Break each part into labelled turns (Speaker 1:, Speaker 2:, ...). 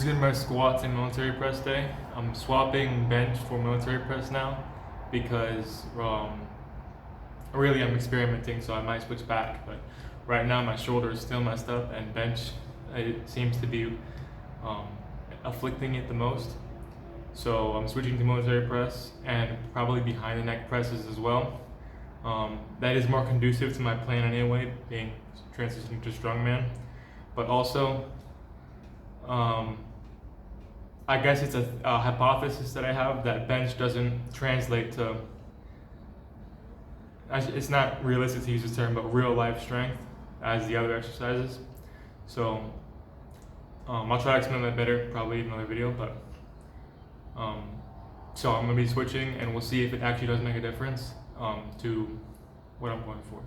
Speaker 1: been my squats and military press day. I'm swapping bench for military press now because really I'm experimenting, so I might switch back. But right now my shoulder is still messed up, and bench it seems to be afflicting it the most. So I'm switching to military press and probably behind the neck presses as well. That is more conducive to my plan anyway, being transitioning to strongman. But also, I guess it's a hypothesis that I have that bench doesn't translate to, it's not realistic to use this term, but real life strength as the other exercises. So I'll try to explain that better probably in another video, but so I'm going to be switching and we'll see if it actually does make a difference to what I'm going for.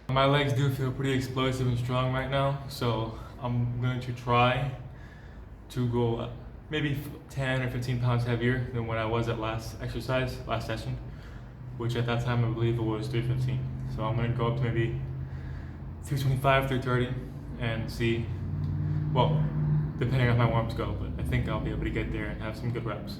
Speaker 1: My legs do feel pretty explosive and strong right now, so I'm going to try to go maybe 10 or 15 pounds heavier than what I was at last session, which at that time I believe it was 315. So I'm going to go up to maybe 325, 330 and see, well, depending on how my warm-ups go, but I think I'll be able to get there and have some good reps.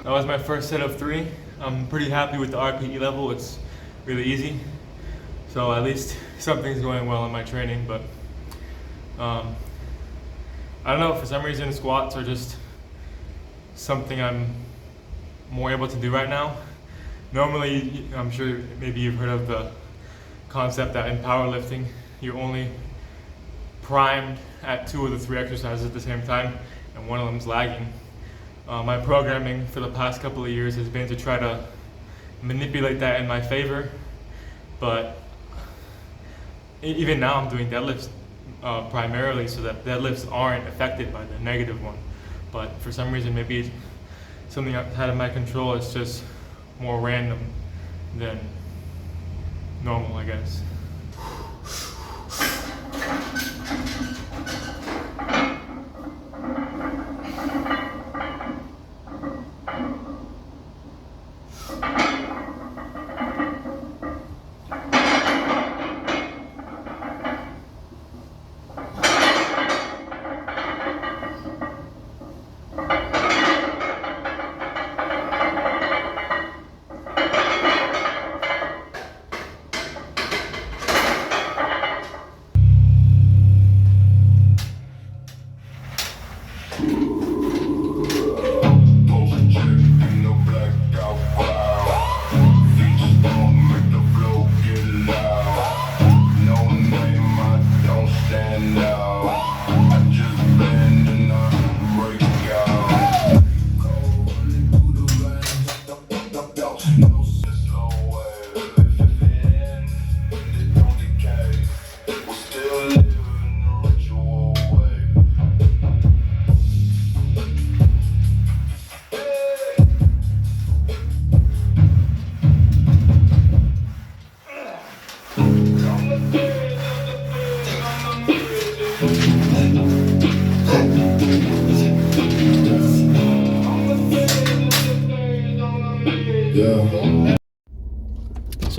Speaker 1: That was my first set of 3. I'm pretty happy with the RPE level. It's really easy. So at least something's going well in my training, but I don't know, for some reason squats are just something I'm more able to do right now. Normally, I'm sure maybe you've heard of the concept that in powerlifting, you're only primed at 2 of the 3 exercises at the same time, and one of them's lagging. My programming for the past couple of years has been to try to manipulate that in my favor, but even now I'm doing deadlifts primarily so that deadlifts aren't affected by the negative one. But for some reason, maybe it's something outside of my control. It's just more random than normal, I guess.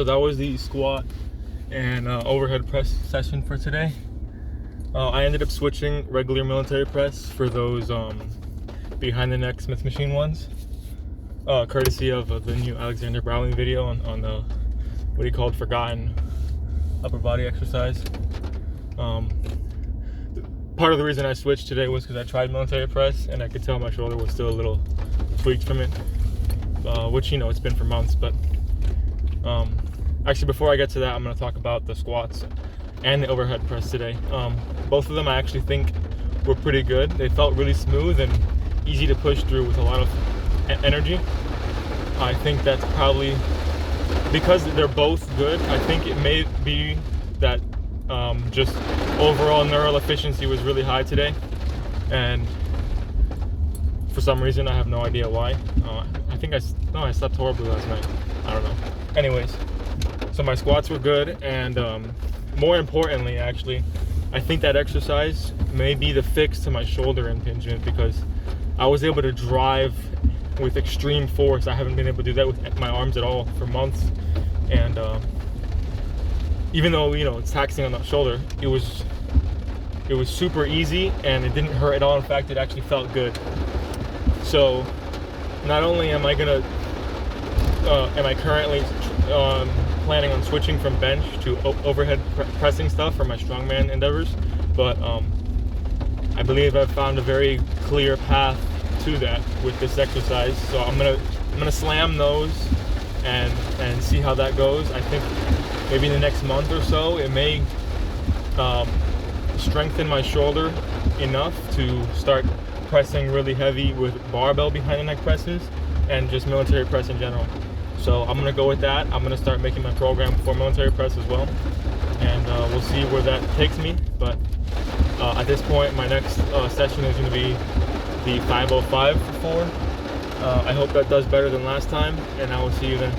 Speaker 1: So that was the squat and overhead press session for today. I ended up switching regular military press for those behind the neck Smith machine ones, courtesy of the new Alexander Browning video on the what he called forgotten upper body exercise. Part of the reason I switched today was because I tried military press and I could tell my shoulder was still a little tweaked from it, which, you know, it's been for months. But actually, before I get to that, I'm going to talk about the squats and the overhead press today. Both of them I actually think were pretty good. They felt really smooth and easy to push through with a lot of energy. I think that's probably because they're both good. I think it may be that just overall neural efficiency was really high today, and for some reason I have no idea why. I think I slept horribly last night. I don't know. Anyways, so my squats were good, and more importantly, actually, I think that exercise may be the fix to my shoulder impingement, because I was able to drive with extreme force. I haven't been able to do that with my arms at all for months, and even though, you know, it's taxing on the shoulder, it was super easy and it didn't hurt at all. In fact, it actually felt good. So not only am I currently planning on switching from bench to overhead pressing stuff for my strongman endeavors, but I believe I've found a very clear path to that with this exercise. So I'm gonna slam those and see how that goes. I think maybe in the next month or so, it may strengthen my shoulder enough to start pressing really heavy with barbell behind the neck presses and just military press in general. So I'm gonna go with that. I'm gonna start making my program for military press as well, and we'll see where that takes me. But at this point, my next session is gonna be the 505 for 4. I hope that does better than last time, and I will see you then.